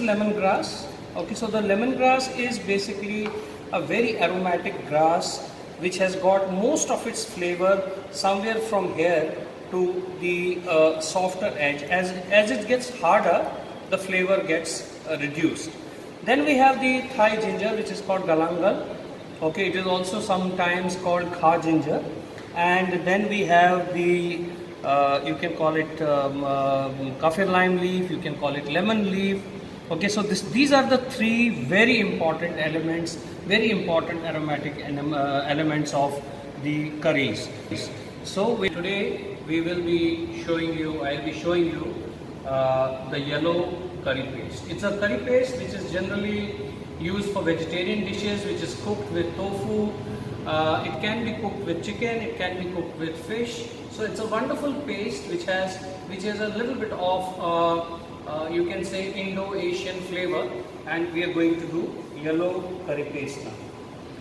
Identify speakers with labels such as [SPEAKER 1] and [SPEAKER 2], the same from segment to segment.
[SPEAKER 1] lemongrass. Okay, so the lemongrass is basically a very aromatic grass which has got most of its flavor somewhere from here to the softer edge. As it gets harder, the flavor gets reduced. Then we have the Thai ginger, which is called galangal. Okay, it is also sometimes called kha ginger. And then we have the you can call it kaffir lime leaf, you can call it lemon leaf. Okay, so these are the three very important elements, very important aromatic elements of the curries. So today we will be showing you, I'll be showing you the yellow curry paste. It's a curry paste which is generally used for vegetarian dishes, which is cooked with tofu. It can be cooked with chicken, it can be cooked with fish. So it's a wonderful paste which has a little bit of you can say Indo-Asian flavor, and we are going to do yellow curry paste now.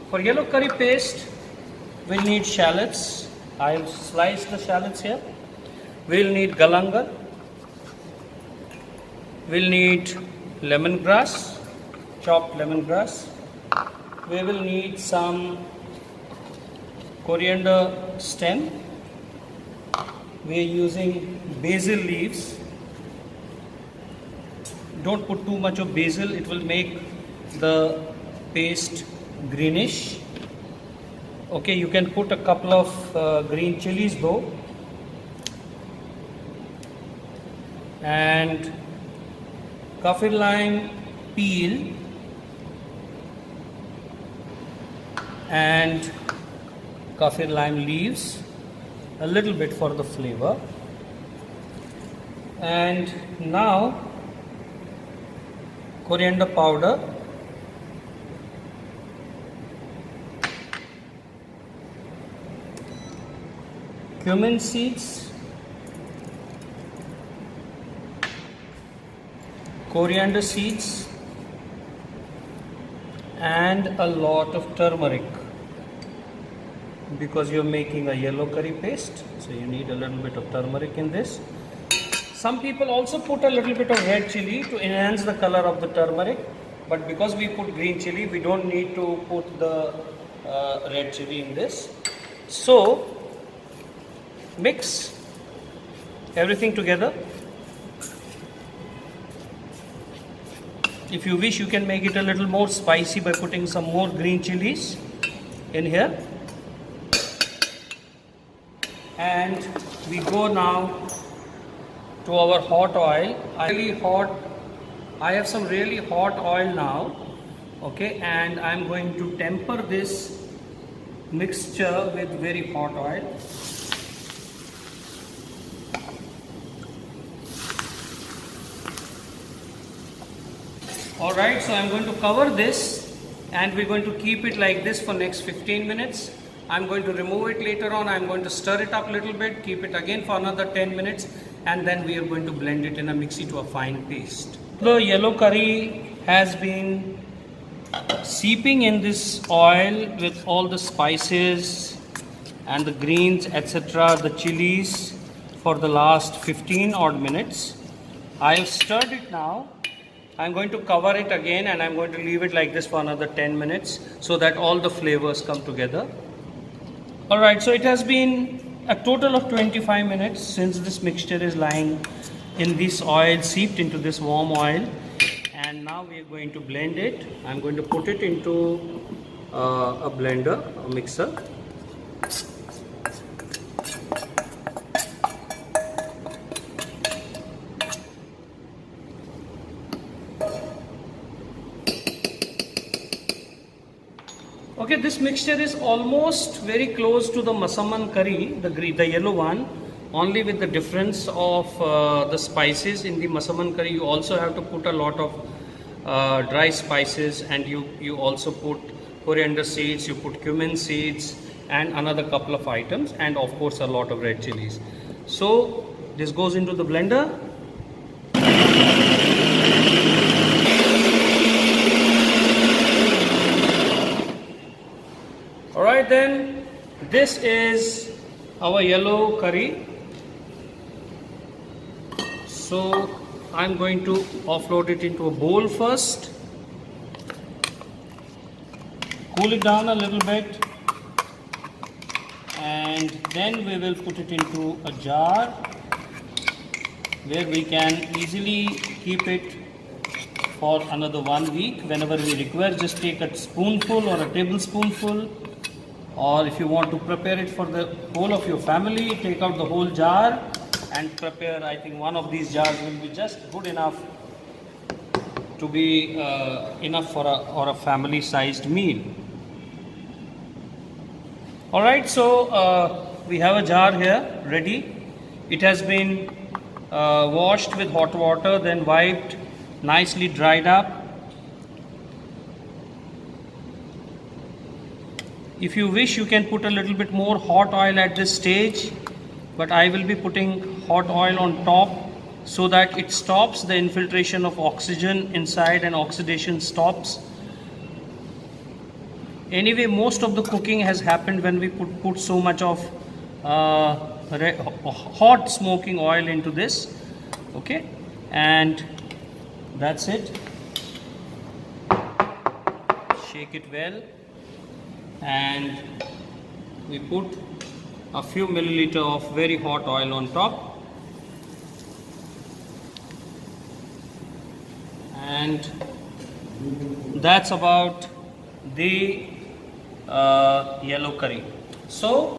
[SPEAKER 1] For yellow curry paste, we'll need shallots. I'll slice the shallots here. We'll need galangal. We'll need lemongrass, chopped lemongrass. We will need some coriander stem. We are using basil leaves. Don't put too much of basil, it will make the paste greenish. Okay, you can put a couple of green chilies though. And kaffir lime peel and kaffir lime leaves, a little bit for the flavor. And now coriander powder, cumin seeds, coriander seeds, and a lot of turmeric, because you're making a yellow curry paste, so you need a little bit of turmeric in this. Some people also put a little bit of red chili to enhance the color of the turmeric, but because we put green chili, we don't need to put the red chili in this. So mix everything together. If you wish, you can make it a little more spicy by putting some more green chilies in here. And we go now to our hot oil. I have some really hot oil now. Okay, and I'm going to temper this mixture with very hot oil. Alright, so I'm going to cover this and we're going to keep it like this for next 15 minutes. I'm going to remove it later on. I'm going to stir it up a little bit, keep it again for another 10 minutes, and then we are going to blend it in a mixie to a fine paste. The yellow curry has been seeping in this oil with all the spices and the greens, etc., the chilies, for the last 15 odd minutes. I have stirred it now. I'm going to cover it again and I'm going to leave it like this for another 10 minutes so that all the flavors come together. Alright, so it has been a total of 25 minutes since this mixture is lying in this oil, seeped into this warm oil, and now we are going to blend it. I'm going to put it into a blender, a mixer. Okay, this mixture is almost very close to the Massaman curry, the yellow one, only with the difference of the spices. In the Massaman curry, you also have to put a lot of dry spices, and you also put coriander seeds, you put cumin seeds, and another couple of items, and of course a lot of red chilies. So this goes into the blender. Alright then, this is our yellow curry. So I'm going to offload it into a bowl first. Cool it down a little bit, and then we will put it into a jar where we can easily keep it for another 1 week. Whenever we require, just take a spoonful or a tablespoonful, or if you want to prepare it for the whole of your family, take out the whole jar and prepare. I think one of these jars will be just good enough to be enough for a family sized meal. Alright, so we have a jar here ready. It has been washed with hot water, then wiped, nicely dried up. If you wish, you can put a little bit more hot oil at this stage, but I will be putting hot oil on top so that it stops the infiltration of oxygen inside and oxidation stops. Anyway, most of the cooking has happened when we put so much of hot smoking oil into this. Okay, and that's it. Shake it well, and we put a few milliliter of very hot oil on top, and that's about the yellow curry. So